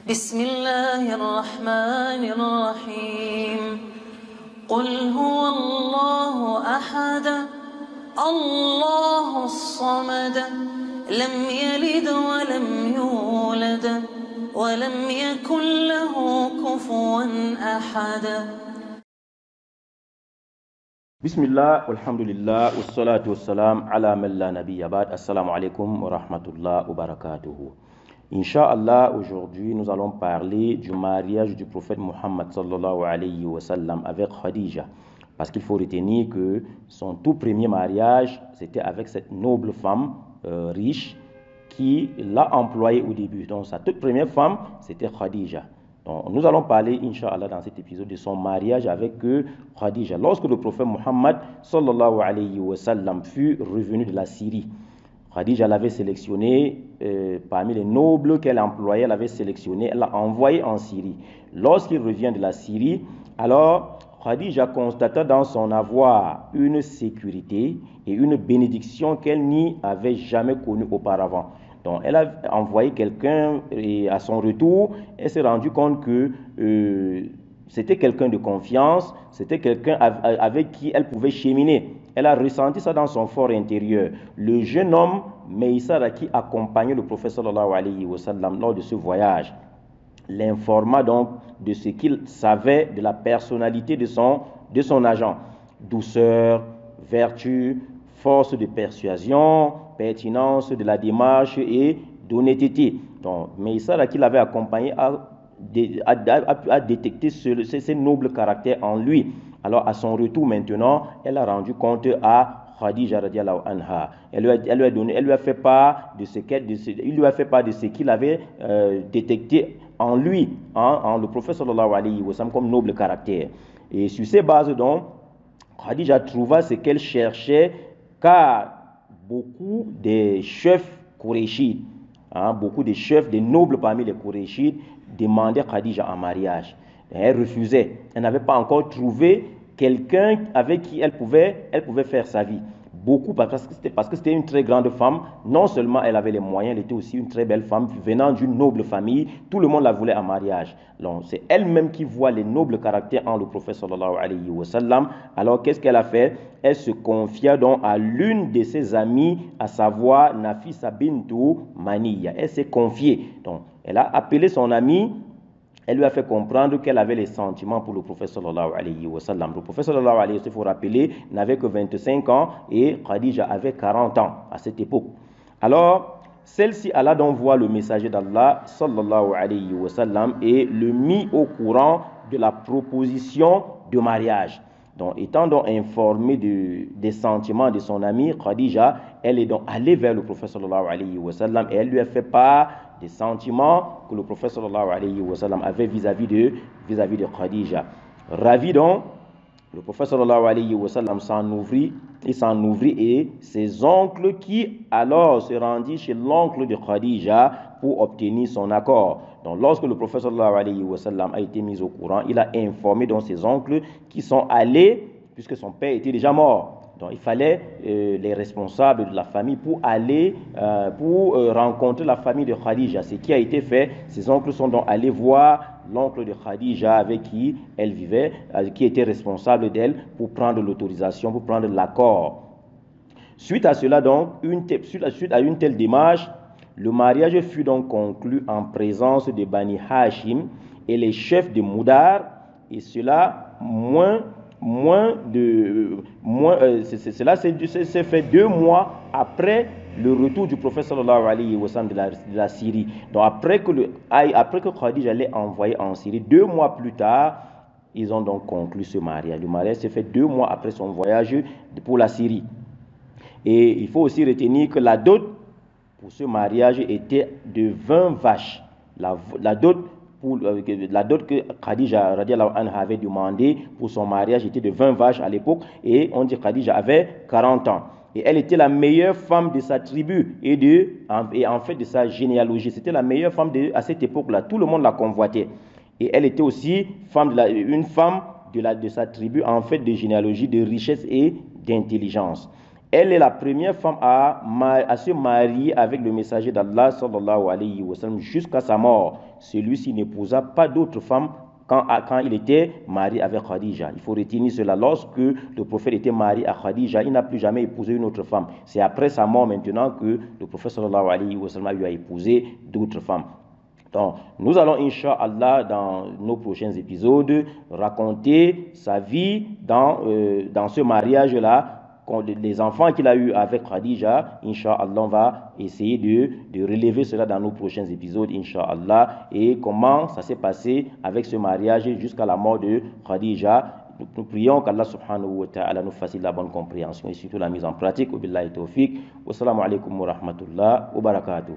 بسم الله الرحمن الرحيم قل هو الله أحد الله الصمد لم يلد ولم يولد ولم يكن له كفوا أحد. بسم الله والحمد لله والصلاة والسلام على من لا نبي بعد. Assalamu alaikum wa rahmatullah wa barakatuhu. Inch'Allah, aujourd'hui nous allons parler du mariage du prophète Muhammad sallallahu alayhi wa sallam avec Khadija. Parce qu'il faut retenir que son tout premier mariage, c'était avec cette noble femme riche qui l'a employé au début. Donc sa toute première femme, c'était Khadija. Donc, nous allons parler, Inch'Allah, dans cet épisode de son mariage avec Khadija. Lorsque le prophète Muhammad sallallahu alayhi wa sallam fut revenu de la Syrie, Khadija l'avait sélectionné parmi les nobles qu'elle employait, elle l'avait sélectionné, elle l'a envoyé en Syrie. Lorsqu'il revient de la Syrie, alors Khadija constata dans son avoir une sécurité et une bénédiction qu'elle n'y avait jamais connue auparavant. Donc, elle a envoyé quelqu'un et à son retour, elle s'est rendue compte que c'était quelqu'un de confiance, c'était quelqu'un avec qui elle pouvait cheminer. Elle a ressenti ça dans son fort intérieur. Le jeune homme, Meïsara, qui accompagnait le prophète sallallahu alayhi wa sallam lors de ce voyage, l'informa donc de ce qu'il savait de la personnalité de son agent. Douceur, vertu, force de persuasion, pertinence de la démarche et d'honnêteté. Donc, Meïsara, qui l'avait accompagné, a détecté ces nobles caractères en lui. Alors, à son retour maintenant, elle a rendu compte à Khadija radiallahu anha. Elle lui a fait part de ce qu'il avait détecté en lui, en le prophète sallallahu alayhi wa sallam, comme noble caractère. Et sur ces bases, donc, Khadija trouva ce qu'elle cherchait, car beaucoup des chefs Qurayshites, beaucoup des chefs, des nobles parmi les Qurayshites, demandaient Khadija en mariage. Et elle refusait. Elle n'avait pas encore trouvé quelqu'un avec qui elle pouvait faire sa vie. Beaucoup, parce que c'était une très grande femme. Non seulement elle avait les moyens, elle était aussi une très belle femme venant d'une noble famille. Tout le monde la voulait en mariage. Donc, c'est elle-même qui voit les nobles caractères en le prophète sallallahu alayhi wa sallam. Alors, qu'est-ce qu'elle a fait? Elle se confia donc à l'une de ses amies, à savoir Nafisa bintu Maniya. Elle s'est confiée. Donc, elle a appelé son amie. Elle lui a fait comprendre qu'elle avait les sentiments pour le prophète sallallahu alayhi wa sallam. Le prophète sallallahu alayhi wa sallam, il faut rappeler, n'avait que 25 ans et Khadija avait 40 ans à cette époque. Alors, celle-ci alla donc voir le messager d'Allah sallallahu alayhi wa sallam et le mit au courant de la proposition de mariage. Donc, étant donc informée des sentiments de son ami Khadija, elle est donc allée vers le prophète sallallahu alayhi wa sallam et elle lui a fait part des sentiments que le prophète sallallahu alayhi wa sallam avait vis-à-vis de Khadija. Ravi donc, le prophète sallallahu alayhi wa sallam s'en ouvrit et ses oncles qui alors se rendit chez l'oncle de Khadija pour obtenir son accord. Donc lorsque le prophète sallallahu alayhi wa sallam a été mis au courant, il a informé donc ses oncles qui sont allés, puisque son père était déjà mort. Donc il fallait les responsables de la famille pour aller rencontrer la famille de Khadija. Ce qui a été fait, ses oncles sont donc allés voir l'oncle de Khadija avec qui elle vivait, qui était responsable d'elle, pour prendre l'autorisation, pour prendre l'accord. Suite à cela donc, suite à une telle démarche, le mariage fut donc conclu en présence de Bani Hashim et les chefs de Moudar, et cela cela s'est fait 2 mois après le retour du prophète sallallahu alayhi wa sallam de la Syrie. Donc après que Khadija l'ait envoyé en Syrie, 2 mois plus tard, ils ont donc conclu ce mariage. Le mariage s'est fait 2 mois après son voyage pour la Syrie. Et il faut aussi retenir que la dot pour ce mariage était de 20 vaches. La dot que Khadija radiallahu anha avait demandé pour son mariage était de 20 vaches à l'époque, et on dit que Khadija avait 40 ans. Et elle était la meilleure femme de sa tribu et en fait de sa généalogie. C'était la meilleure femme à cette époque-là. Tout le monde la convoitait. Et elle était aussi une femme de sa tribu, en fait de généalogie, de richesse et d'intelligence. Elle est la première femme à se marier avec le messager d'Allah sallallahu alayhi wa sallam jusqu'à sa mort. celui-ci n'épousa pas d'autres femmes quand il était marié avec Khadija. Il faut retenir cela. Lorsque le prophète était marié à Khadija, il n'a plus jamais épousé une autre femme. C'est après sa mort maintenant que le prophète sallallahu alayhi wa sallam lui a épousé d'autres femmes. Donc, nous allons, Inch'Allah, dans nos prochains épisodes, raconter sa vie dans ce mariage-là, les enfants qu'il a eu avec Khadija. Inch'Allah, on va essayer de relever cela dans nos prochains épisodes, Inch'Allah, et comment ça s'est passé avec ce mariage jusqu'à la mort de Khadija. Nous prions qu'Allah subhanahu wa ta'ala nous facilite la bonne compréhension et surtout la mise en pratique. Wabillahi tawfiq. Wassalamu alaikum wa rahmatullah wa barakatuh.